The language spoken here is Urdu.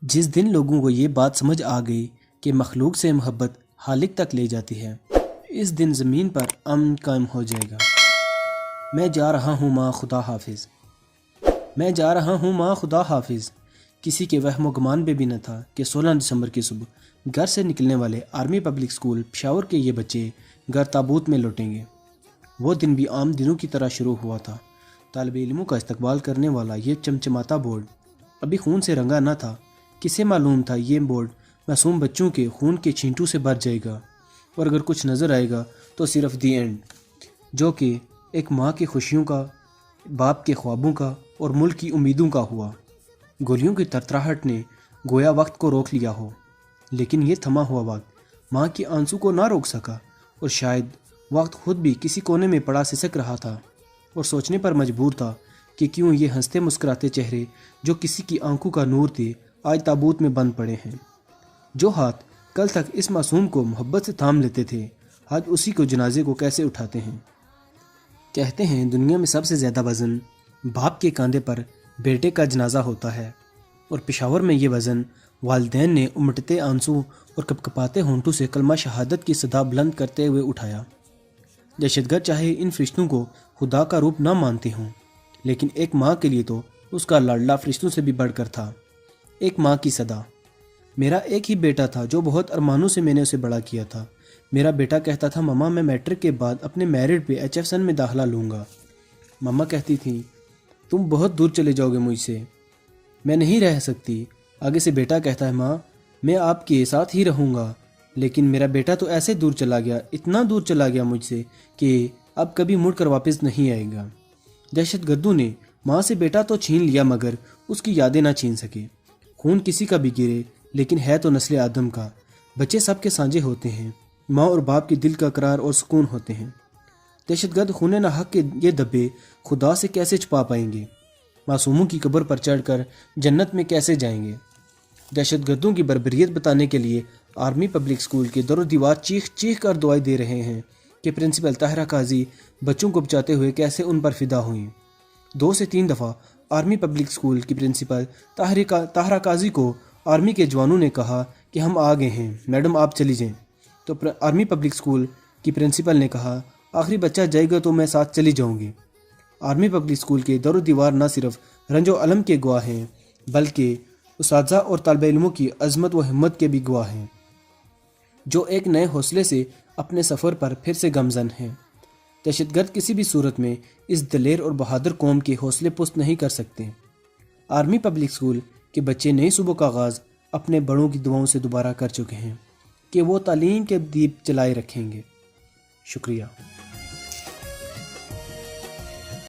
جس دن لوگوں کو یہ بات سمجھ آ گئی کہ مخلوق سے محبت خالق تک لے جاتی ہے، اس دن زمین پر امن قائم ہو جائے گا۔ میں جا رہا ہوں ماں خدا حافظ، میں جا رہا ہوں ماں خدا حافظ۔ کسی کے وہم و گمان پہ بھی نہ تھا کہ 16 دسمبر کی صبح گھر سے نکلنے والے آرمی پبلک سکول پشاور کے یہ بچے گھر تابوت میں لوٹیں گے۔ وہ دن بھی عام دنوں کی طرح شروع ہوا تھا۔ طالب علموں کا استقبال کرنے والا یہ چمچماتا بورڈ ابھی خون سے رنگا نہ تھا۔ کسے معلوم تھا یہ بورڈ معصوم بچوں کے خون کے چھینٹوں سے بھر جائے گا، اور اگر کچھ نظر آئے گا تو صرف دی اینڈ، جو کہ ایک ماں کی خوشیوں کا، باپ کے خوابوں کا اور ملک کی امیدوں کا ہوا۔ گولیوں کی ترتراہٹ نے گویا وقت کو روک لیا ہو، لیکن یہ تھما ہوا وقت ماں کی آنسو کو نہ روک سکا، اور شاید وقت خود بھی کسی کونے میں پڑا سسک رہا تھا اور سوچنے پر مجبور تھا کہ کیوں یہ ہنستے مسکراتے چہرے جو کسی کی آنکھوں کا نور تھے آج تابوت میں بند پڑے ہیں۔ جو ہاتھ کل تک اس معصوم کو محبت سے تھام لیتے تھے آج اسی کو جنازے کو کیسے اٹھاتے ہیں۔ کہتے ہیں دنیا میں سب سے زیادہ وزن باپ کے کاندھے پر بیٹے کا جنازہ ہوتا ہے، اور پشاور میں یہ وزن والدین نے امٹتے آنسو اور کپکپاتے ہونٹوں سے کلمہ شہادت کی صدا بلند کرتے ہوئے اٹھایا۔ دہشت گرد چاہے ان فرشتوں کو خدا کا روپ نہ مانتے ہوں، لیکن ایک ماں کے لیے تو اس کا لاڈلا فرشتوں سے بھی بڑھ کر تھا۔ ایک ماں کی صدا۔ میرا ایک ہی بیٹا تھا جو بہت ارمانوں سے میں نے اسے بڑا کیا تھا۔ میرا بیٹا کہتا تھا ماما میں میٹرک کے بعد اپنے میرٹ پہ HF میں داخلہ لوں گا۔ ماما کہتی تھی تم بہت دور چلے جاؤ گے مجھ سے، میں نہیں رہ سکتی۔ آگے سے بیٹا کہتا ہے ماں میں آپ کے ساتھ ہی رہوں گا، لیکن میرا بیٹا تو ایسے دور چلا گیا، اتنا دور چلا گیا مجھ سے کہ اب کبھی مڑ کر واپس نہیں آئے گا۔ دہشت گردوں نے ماں سے بیٹا تو چھین لیا مگر اس کی یادیں نہ چھین سکے۔ خون کسی کا بھی گرے لیکن ہے تو نسل آدم کا۔ بچے سب کے سانجے ہوتے ہیں، ماں اور باپ کے دل کا قرار اور سکون ہوتے ہیں۔ دہشت گرد خون ناحق کے یہ دبے خدا سے کیسے چھپا پائیں گے؟ معصوموں کی قبر پر چڑھ کر جنت میں کیسے جائیں گے؟ دہشت گردوں کی بربریت بتانے کے لیے آرمی پبلک سکول کے در و دیوار چیخ چیخ کر دعائیں دے رہے ہیں کہ پرنسپل طاہرہ قاضی بچوں کو بچاتے ہوئے کیسے ان پر فدا ہوئیں۔ 2 سے 3 دفعہ آرمی پبلک سکول کی پرنسپل طاہرہ قاضی کو آرمی کے جوانوں نے کہا کہ ہم آ گئے ہیں میڈم آپ چلی جائیں، تو آرمی پبلک سکول کی پرنسپل نے کہا آخری بچہ جائے گا تو میں ساتھ چلی جاؤں گی۔ آرمی پبلک سکول کے در و دیوار نہ صرف رنج و علم کے گواہ ہیں بلکہ اساتذہ اور طالب علموں کی عظمت و ہمت کے بھی گواہ ہیں، جو ایک نئے حوصلے سے اپنے سفر پر پھر سے گامزن ہیں۔ دہشت گرد کسی بھی صورت میں اس دلیر اور بہادر قوم کے حوصلے پست نہیں کر سکتے۔ آرمی پبلک سکول کے بچے نئی صبح کا آغاز اپنے بڑوں کی دعاؤں سے دوبارہ کر چکے ہیں کہ وہ تعلیم کے دیپ جلائے رکھیں گے۔ شکریہ۔